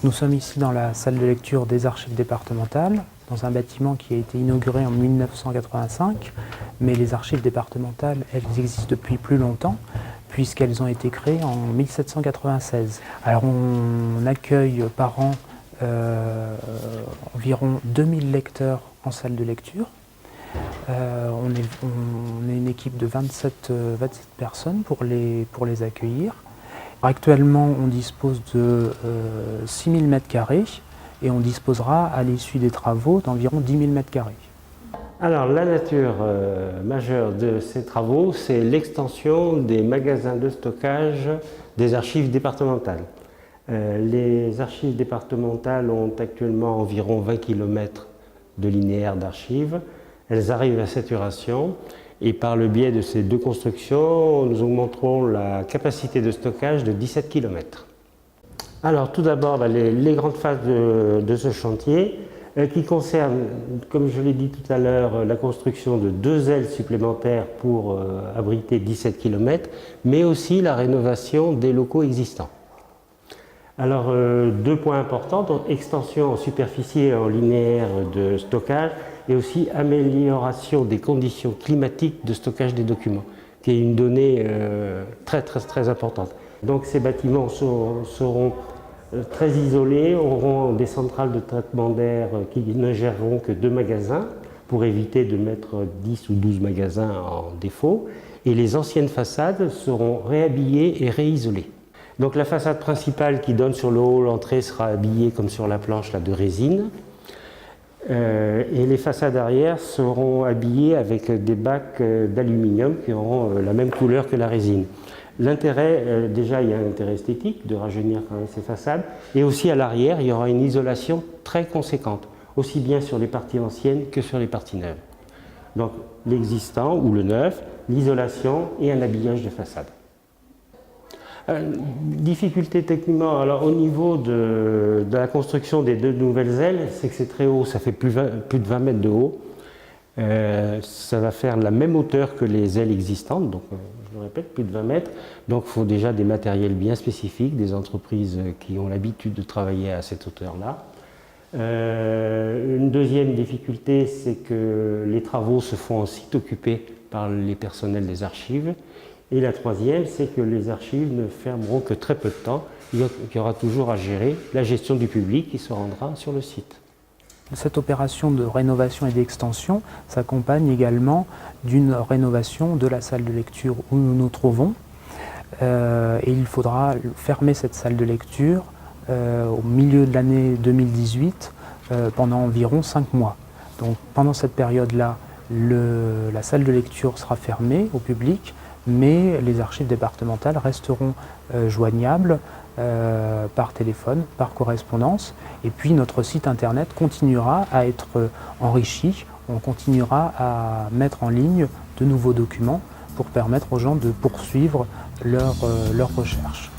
Donc nous sommes ici dans la salle de lecture des archives départementales, dans un bâtiment qui a été inauguré en 1985, mais les archives départementales, elles existent depuis plus longtemps, puisqu'elles ont été créées en 1796. Alors on accueille par an environ 2000 lecteurs en salle de lecture. On est une équipe de 27 personnes pour les accueillir. Actuellement, on dispose de 6000 m² et on disposera à l'issue des travaux d'environ 10 000 m². Alors, la nature majeure de ces travaux, c'est l'extension des magasins de stockage des archives départementales. Les archives départementales ont actuellement environ 20 km de linéaire d'archives. Elles arrivent à saturation et par le biais de ces deux constructions, nous augmenterons la capacité de stockage de 17 km. Alors tout d'abord, les grandes phases de ce chantier qui concernent, comme je l'ai dit tout à l'heure, la construction de 2 ailes supplémentaires pour abriter 17 km, mais aussi la rénovation des locaux existants. Alors, 2 points importants, donc extension en superficie et en linéaire de stockage et aussi amélioration des conditions climatiques de stockage des documents, qui est une donnée très importante. Donc ces bâtiments seront très isolés, auront des centrales de traitement d'air qui ne géreront que 2 magasins pour éviter de mettre 10 ou 12 magasins en défaut, et les anciennes façades seront réhabillées et réisolées. Donc la façade principale qui donne sur le hall entrée sera habillée comme sur la planche là, de résine. Et les façades arrière seront habillées avec des bacs d'aluminium qui auront la même couleur que la résine. L'intérêt, déjà il y a un intérêt esthétique de rajeunir quand même ces façades, et aussi à l'arrière il y aura une isolation très conséquente, aussi bien sur les parties anciennes que sur les parties neuves. Donc l'existant ou le neuf, l'isolation et un habillage de façade. Difficulté techniquement, alors au niveau de la construction des 2 nouvelles ailes, c'est que c'est très haut, ça fait plus de 20 mètres de haut. Ça va faire la même hauteur que les ailes existantes, donc je le répète, plus de 20 mètres. Donc il faut déjà des matériels bien spécifiques, des entreprises qui ont l'habitude de travailler à cette hauteur-là. Une deuxième difficulté, c'est que les travaux se font en site occupé par les personnels des archives. Et la troisième, c'est que les archives ne fermeront que très peu de temps. Il y aura toujours à gérer la gestion du public qui se rendra sur le site. Cette opération de rénovation et d'extension s'accompagne également d'une rénovation de la salle de lecture où nous nous trouvons. Et il faudra fermer cette salle de lecture au milieu de l'année 2018 pendant environ 5 mois. Donc pendant cette période-là, la salle de lecture sera fermée au public, mais les archives départementales resteront joignables par téléphone, par correspondance, et puis notre site internet continuera à être enrichi, on continuera à mettre en ligne de nouveaux documents pour permettre aux gens de poursuivre leurs recherches.